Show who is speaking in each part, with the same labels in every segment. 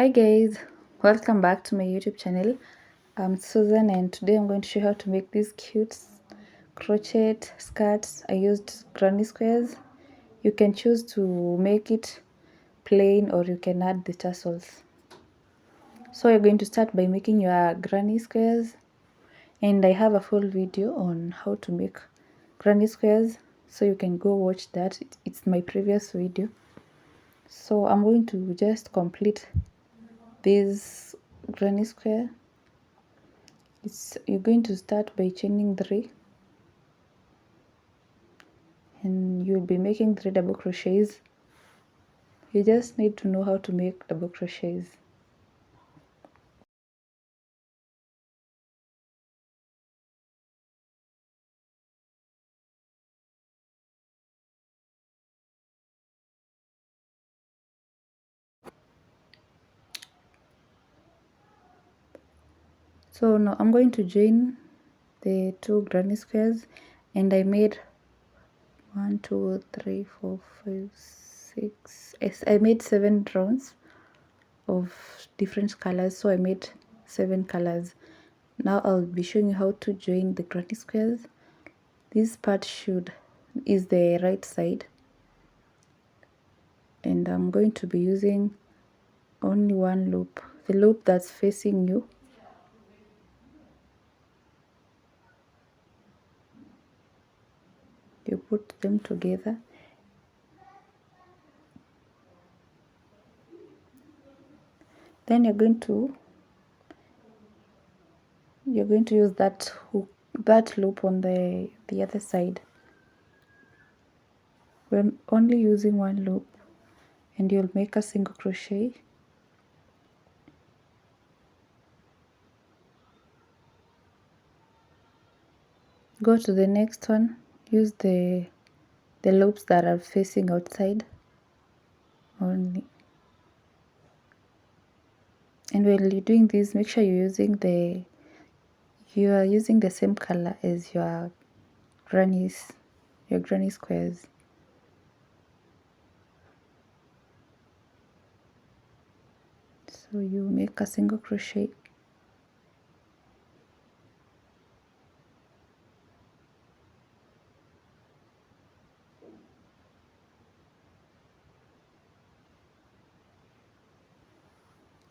Speaker 1: Hi guys, welcome back to my YouTube channel. I'm Susan and today I'm going to show you how to make these cute crochet skirts. I used granny squares. You can choose to make it plain or you can add the tassels. So you're going to start by making your granny squares, and I have a full video on how to make granny squares, so you can go watch that. It's my previous video. So I'm going to just complete this granny square. You're going to start by chaining 3, and you'll be making 3 double crochets. You just need to know how to make double crochets. So now I'm going to join the 2 granny squares, and I made 1 2 3 4 5 6. Yes, I made 7 rounds of different colors, so I made 7 colors. Now I'll be showing you how to join the granny squares. This part is the right side, and I'm going to be using only one loop, the loop that's facing you. You put them together, then you're going to use that loop on the other side. We're only using one loop, and you'll make a single crochet. Go to the next one, use the loops that are facing outside only. And when you're doing this, make sure you are using the same color as your granny squares. So you make a single crochet,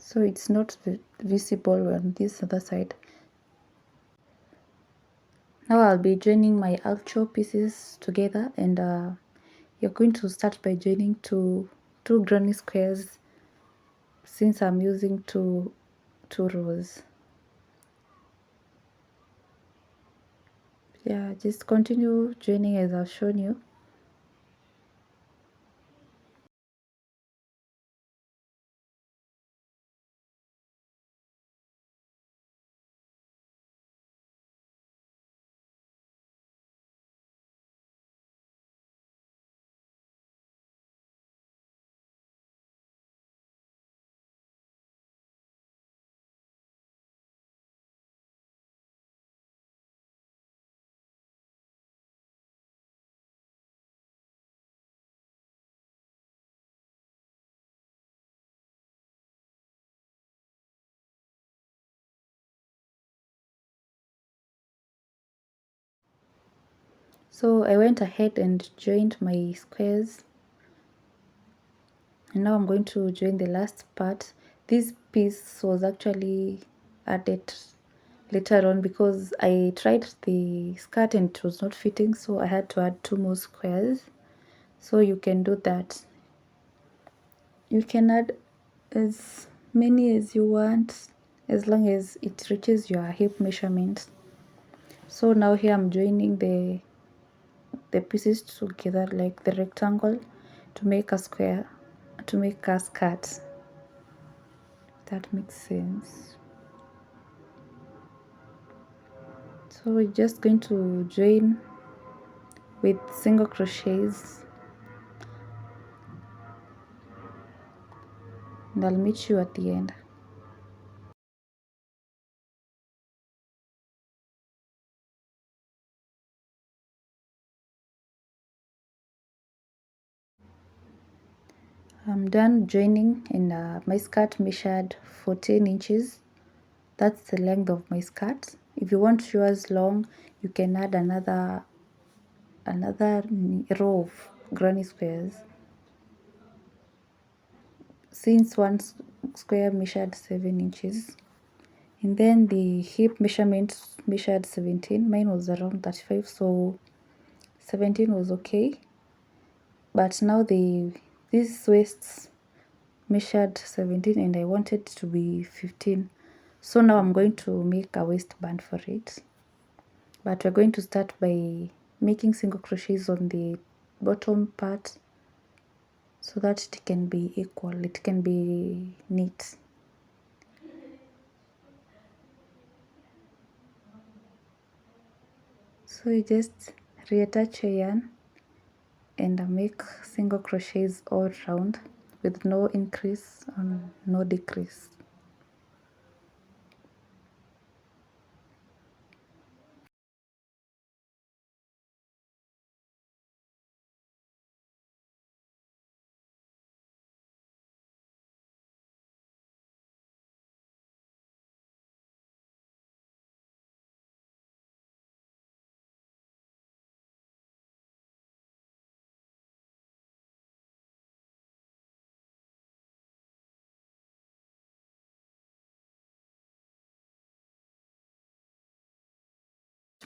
Speaker 1: so it's not visible on this other side. Now I'll be joining my actual pieces together, and you're going to start by joining two granny squares, since I'm using two rows. Yeah, just continue joining as I've shown you. So I went ahead and joined my squares, and now I'm going to join the last part. This piece was actually added later on because I tried the skirt and it was not fitting, so I had to add 2 more squares. So you can do that. You can add as many as you want, as long as it reaches your hip measurement. So now here I'm joining the pieces together like the rectangle to make a square, to make a skirt. That makes sense. So we're just going to join with single crochets, and I'll meet you at the end. I'm done joining, and my skirt measured 14 inches. That's the length of my skirt. If you want yours long, you can add another row of granny squares. Since one square measured 7 inches, and then the hip measurement measured 17. Mine was around 35, so 17 was okay. But now these waists measured 17 and I wanted to be 15. So now I'm going to make a waistband for it. But we're going to start by making single crochets on the bottom part so that it can be equal, it can be neat. So you just reattach your yarn and make single crochets all round with no increase and no decrease.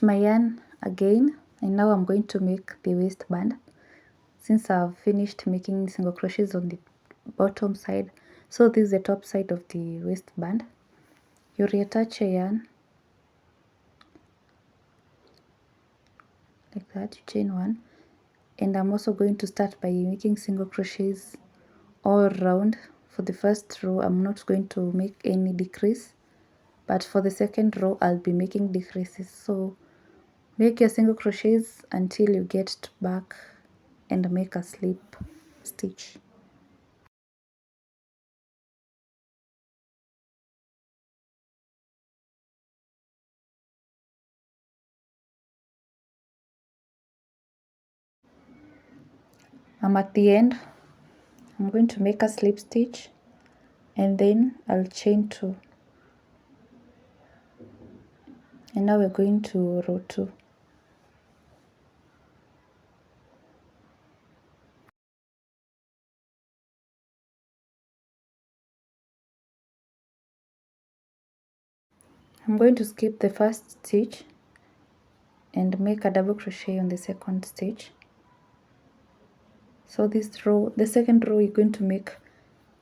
Speaker 1: My yarn again, and now I'm going to make the waistband. Since I've finished making single crochets on the bottom side, so this is the top side of the waistband. You reattach your yarn like that, you chain one, and I'm also going to start by making single crochets all around. For the first row I'm not going to make any decrease, but for the second row I'll be making decreases. So make your single crochets until you get back and make a slip stitch. I'm at the end. I'm going to make a slip stitch and then I'll chain two, and now we're going to row two. I'm going to skip the first stitch and make a double crochet on the second stitch. So this row, the second row, you're going to make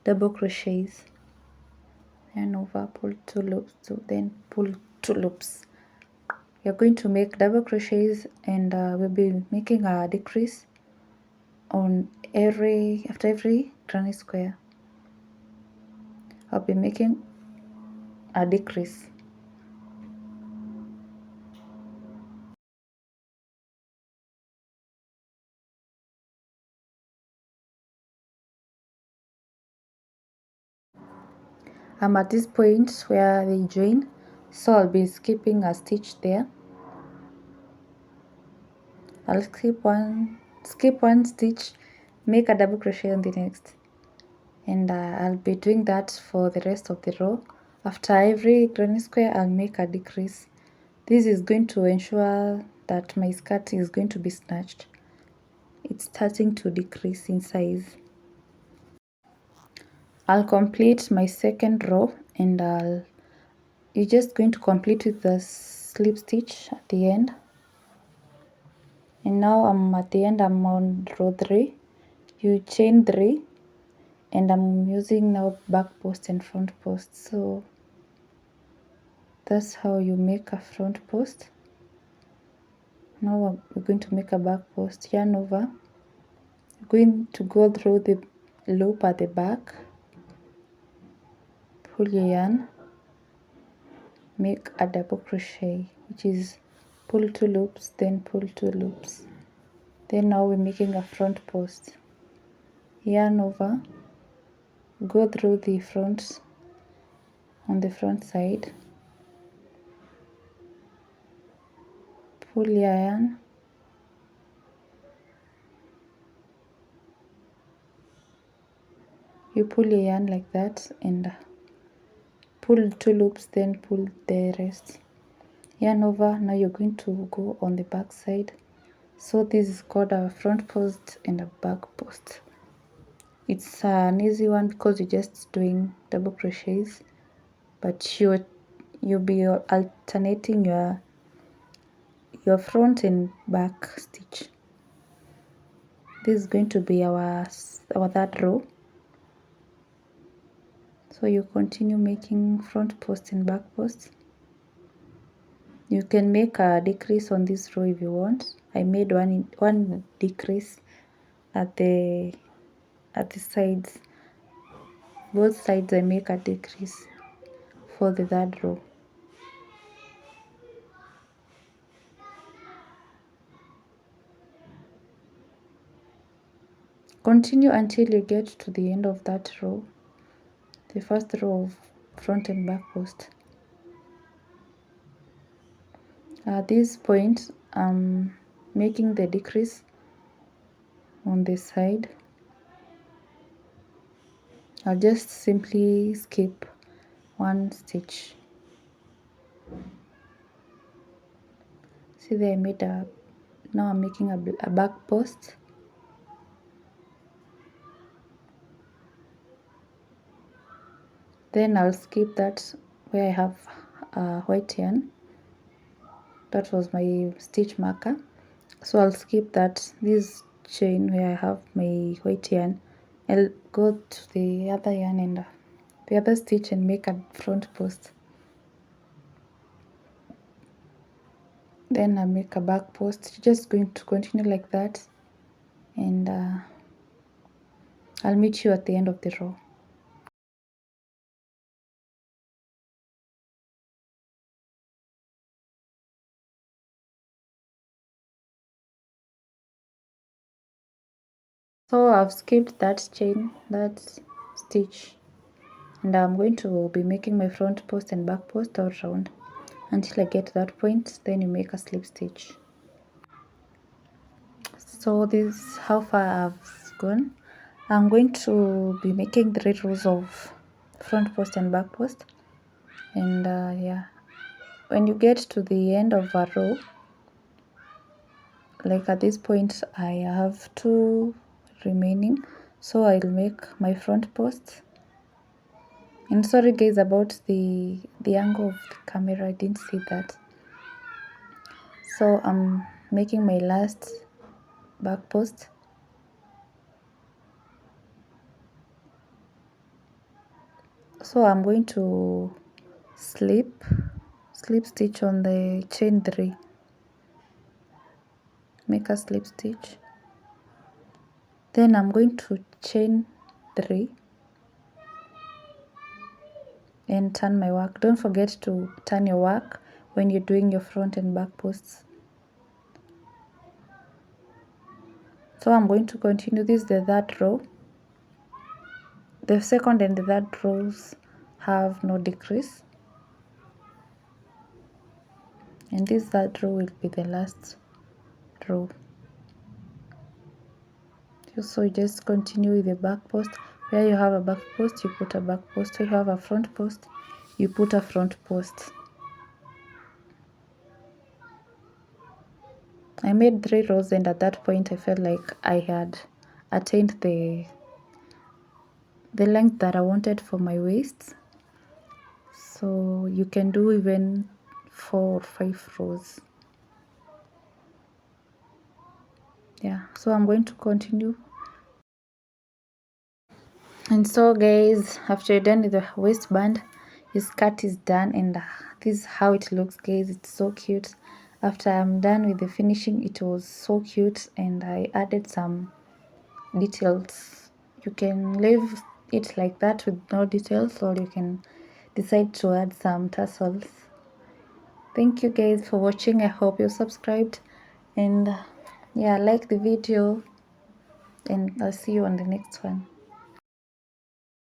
Speaker 1: double crochets, and over, pull two loops, so then pull two loops. You're going to make double crochets, and we'll be making a decrease on after every granny square. I'll be making a decrease. I'm at this point where they join, so I'll be skipping a stitch there. I'll skip one stitch, make a double crochet on the next, and I'll be doing that for the rest of the row. After every granny square I'll make a decrease. This is going to ensure that my skirt is going to be snatched. It's starting to decrease in size. I'll complete my second row, and you're just going to complete with the slip stitch at the end. And now I'm at the end, I'm on row 3. You chain 3, and I'm using now back post and front post. So that's how you make a front post. Now we're going to make a back post. Yarn over. You're going to go through the loop at the back, pull your yarn, make a double crochet, which is pull 2 loops, then pull 2 loops. Then now we're making a front post. Yarn over, go through the front on the front side, pull your yarn, You pull your yarn like that and pull 2 loops, then pull the rest. Yarn over. Now you're going to go on the back side. So this is called a front post and a back post. It's an easy one because you're just doing double crochets, but you'll be alternating your front and back stitch. This is going to be our third row. So you continue making front post and back post. You can make a decrease on this row if you want. I made one decrease at the sides. Both sides I make a decrease for the third row. Continue until you get to the end of that row, the first row of front and back post. At this point, I'm making the decrease on the side. I'll just simply skip one stitch. See there, I made now I'm making a back post. Then I'll skip that where I have white yarn. That was my stitch marker. So I'll skip that, this chain where I have my white yarn. I'll go to the other yarn and the other stitch and make a front post. Then I make a back post. Just going to continue like that, and I'll meet you at the end of the row. So I've skipped that chain, that stitch, and I'm going to be making my front post and back post all round until I get to that point. Then you make a slip stitch. So this is how far I've gone. I'm going to be making 3 rows of front post and back post, and yeah, when you get to the end of a row, like at this point I have 2 remaining, so I'll make my front post. And sorry guys about the angle of the camera, I didn't see that. So I'm making my last back post. So I'm going to slip stitch on the chain 3, make a slip stitch, then I'm going to chain 3 and turn my work. Don't forget to turn your work when you're doing your front and back posts. So I'm going to continue. This is the third row. The second and the third rows have no decrease, and this third row will be the last row. So you just continue with the back post. Where you have a back post, you put a back post. Where you have a front post, you put a front post. I made 3 rows, and at that point I felt like I had attained the length that I wanted for my waist. So you can do even 4 or 5 rows. Yeah, so I'm going to continue. And so guys, after you're done with the waistband, your skirt is done, and this is how it looks guys. It's so cute. After I'm done with the finishing, it was so cute, and I added some details. You can leave it like that with no details, or you can decide to add some tassels. Thank you guys for watching. I hope you're subscribed, and yeah, like the video, and I'll see you on the next one.